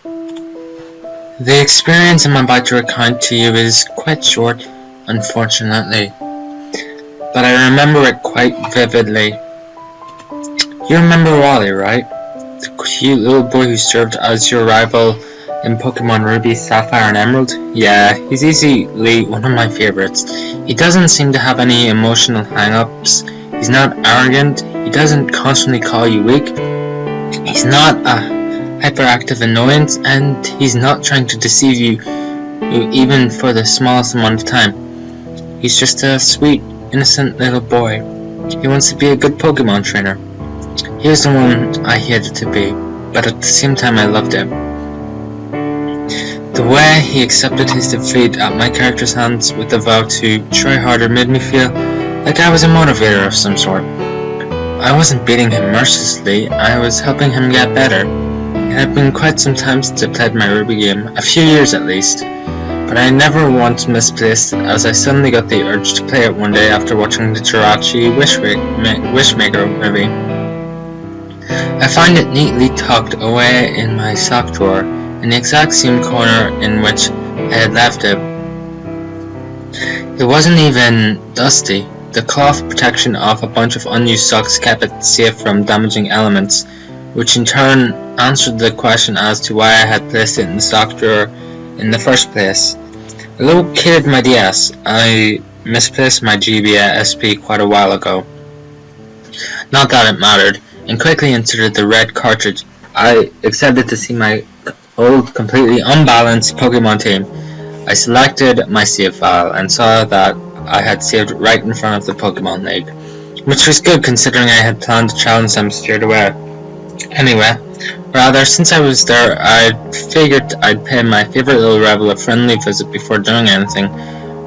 The experience I'm about to recount to you is quite short, unfortunately, but I remember it quite vividly. You remember Wally, right? The cute little boy who served as your rival in Pokemon Ruby, Sapphire and Emerald? Yeah, he's easily one of my favorites. He doesn't seem to have any emotional hang-ups. He's not arrogant. He doesn't constantly call you weak. He's not a hyperactive annoyance, and he's not trying to deceive you even for the smallest amount of time. He's just a sweet, innocent little boy. He wants to be a good Pokemon trainer. He was the one I hated to be, but at the same time I loved him. The way he accepted his defeat at my character's hands with a vow to try harder made me feel like I was a motivator of some sort. I wasn't beating him mercilessly, I was helping him get better. It had been quite some time since I played my Ruby game, a few years at least, but I never once misplaced it as I suddenly got the urge to play it one day after watching the Jirachi Wishmaker movie. I found it neatly tucked away in my sock drawer, in the exact same corner in which I had left it. It wasn't even dusty. The cloth protection of a bunch of unused socks kept it safe from damaging elements, which in turn answered the question as to why I had placed it in the sock drawer in the first place. I located my DS. I misplaced my GBA SP quite a while ago. Not that it mattered, and quickly inserted the red cartridge. I excited to see my old, completely unbalanced Pokemon team. I selected my save file and saw that I had saved right in front of the Pokemon League, which was good considering I had planned to challenge them straight away. Anyway, since I was there, I figured I'd pay my favourite little rebel a friendly visit before doing anything.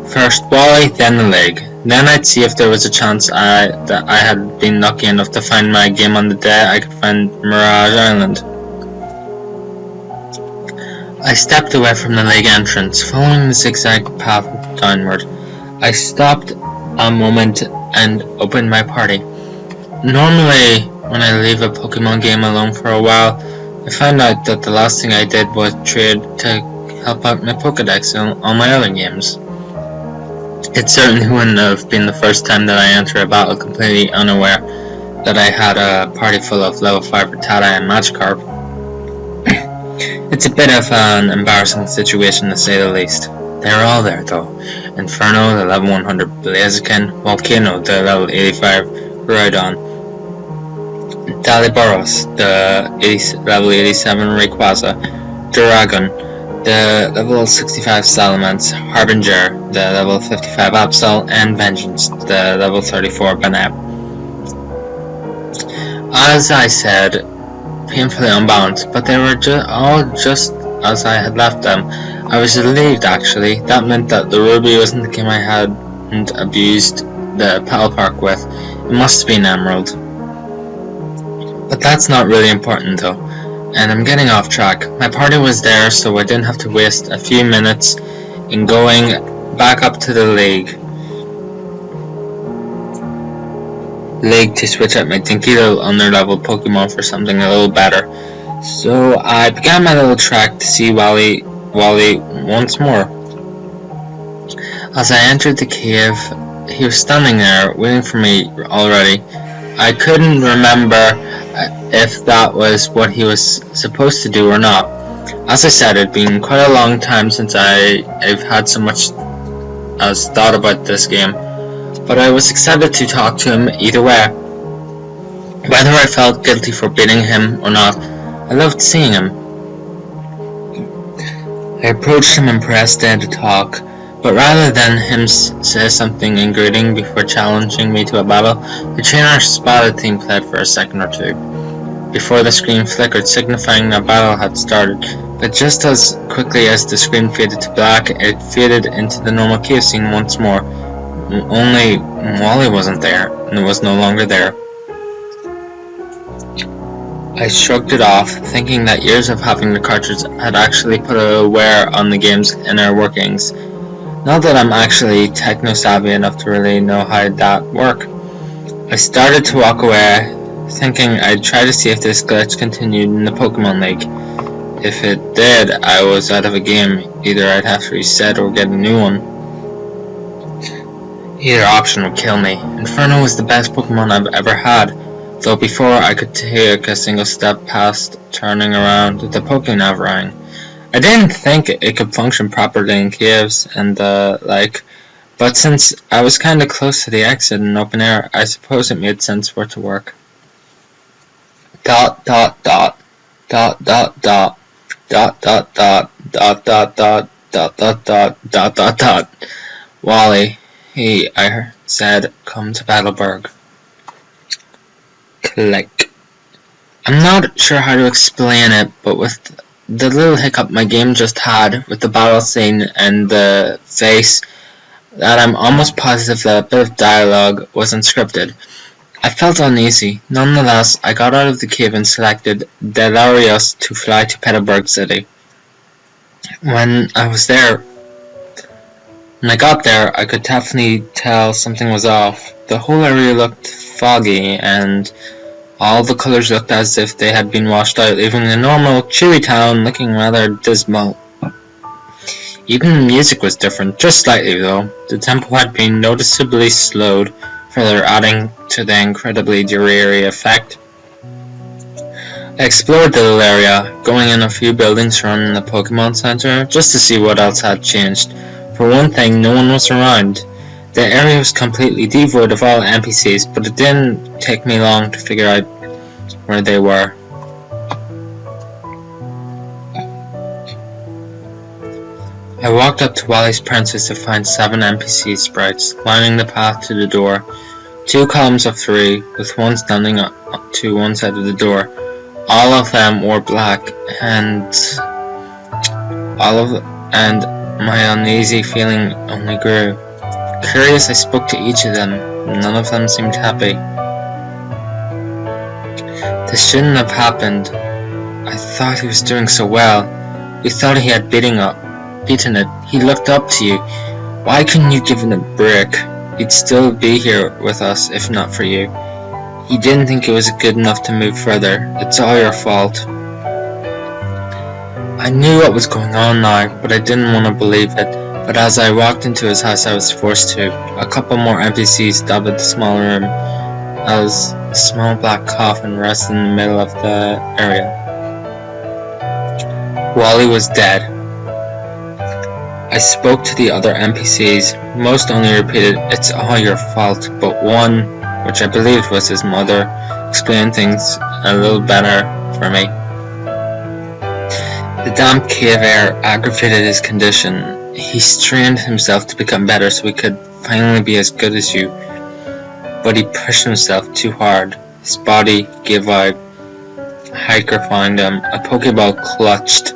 First Wally, then the League. Then I'd see if there was a chance that I had been lucky enough to find my game on the day I could find Mirage Island. I stepped away from the League entrance, following the zigzag path downward. I stopped a moment and opened my party. Normally, when I leave a Pokemon game alone for a while, I found out that the last thing I did was trade to help out my Pokedex on my other games. It certainly wouldn't have been the first time that I entered a battle completely unaware that I had a party full of level 5 Rattata and Magikarp. It's a bit of an embarrassing situation to say the least. They're all there though. Inferno, the level 100 Blaziken, Volcano, the level 85 Groudon, Daliboros, the level 87 Rayquaza, Dragon, the level 65 Salamence, Harbinger, the level 55 Absol, and Vengeance, the level 34 Banette. As I said, painfully unbalanced, but they were all just as I had left them. I was relieved actually. That meant that the Ruby wasn't the game I hadn't abused the Pal Park with. It must have been Emerald. But that's not really important though, and I'm getting off track. My party was there, so I didn't have to waste a few minutes in going back up to the League to switch out my dinky little underleveled Pokemon for something a little better. So I began my little trek to see Wally once more. As I entered the cave, he was standing there, waiting for me already. I couldn't remember if that was what he was supposed to do or not. As I said, it'd been quite a long time since I've had so much as thought about this game, but I was excited to talk to him either way. Whether I felt guilty for beating him or not, I loved seeing him. I approached him and pressed down to talk, but rather than him say something in greeting before challenging me to a battle, the trainer spotted theme played for a second or two, before the screen flickered signifying a battle had started, but just as quickly as the screen faded to black, it faded into the normal cave scene once more, only Wally wasn't there, and was no longer there. I shrugged it off, thinking that years of having the cartridge had actually put a wear on the game's inner workings. Not that I'm actually techno-savvy enough to really know how that work. I started to walk away, thinking I'd try to see if this glitch continued in the Pokemon League. If it did, I was out of a game. Either I'd have to reset or get a new one. Either option would kill me. Inferno was the best Pokemon I've ever had, though before I could take a single step past turning around, the Pokénav rang. I didn't think it could function properly in caves and the like, but since I was kinda close to the exit in open air, I suppose it made sense for it to work. Dot dot dot dot dot dot dot dot dot dot dot dot dot dot dot dot dot. Wally, I said, come to Battleburg. Click. I'm not sure how to explain it, but with the little hiccup my game just had with the battle scene and the face, that I'm almost positive that a bit of dialogue was unscripted. I felt uneasy. Nonetheless, I got out of the cave and selected Delarius to fly to Petalburg City. When I got there, I could definitely tell something was off. The whole area looked foggy, and all the colours looked as if they had been washed out, leaving the normal, cheery town looking rather dismal. Even the music was different, just slightly though. The tempo had been noticeably slowed, further adding to the incredibly dreary effect. I explored the little area, going in a few buildings surrounding the Pokemon Center, just to see what else had changed. For one thing, no one was around. The area was completely devoid of all NPCs, but it didn't take me long to figure out where they were. I walked up to Wally's premises to find 7 NPC sprites, lining the path to the door. 2 columns of 3, with one standing to one side of the door. All of them were black, and my uneasy feeling only grew. Curious, I spoke to each of them. None of them seemed happy. This shouldn't have happened. I thought he was doing so well. We thought he had beaten it. He looked up to you. Why couldn't you give him a break? He'd still be here with us if not for you. He didn't think it was good enough to move further. It's all your fault. I knew what was going on now, but I didn't want to believe it. But as I walked into his house, I was forced to. A couple more NPCs dotted the small room as a small black coffin rested in the middle of the area. Wally was dead. I spoke to the other NPCs. Most only repeated, "It's all your fault," but one, which I believed was his mother, explained things a little better for me. The damp cave air aggravated his condition. He strained himself to become better so he could finally be as good as you. But he pushed himself too hard. His body gave out. A hiker found him, a Pokeball clutched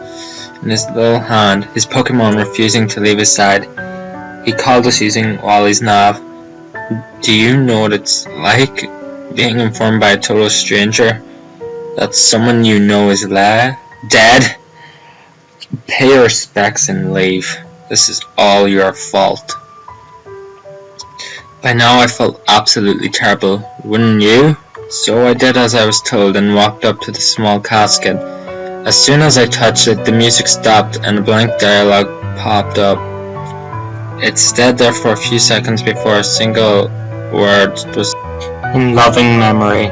in his little hand, his Pokemon refusing to leave his side. He called us using Wally's nav. Do you know what it's like, being informed by a total stranger that someone you know is dead? Pay your respects and leave. This is all your fault. By now I felt absolutely terrible, wouldn't you? So I did as I was told and walked up to the small casket. As soon as I touched it, the music stopped and a blank dialogue popped up. It stayed there for a few seconds before a single word was in loving memory.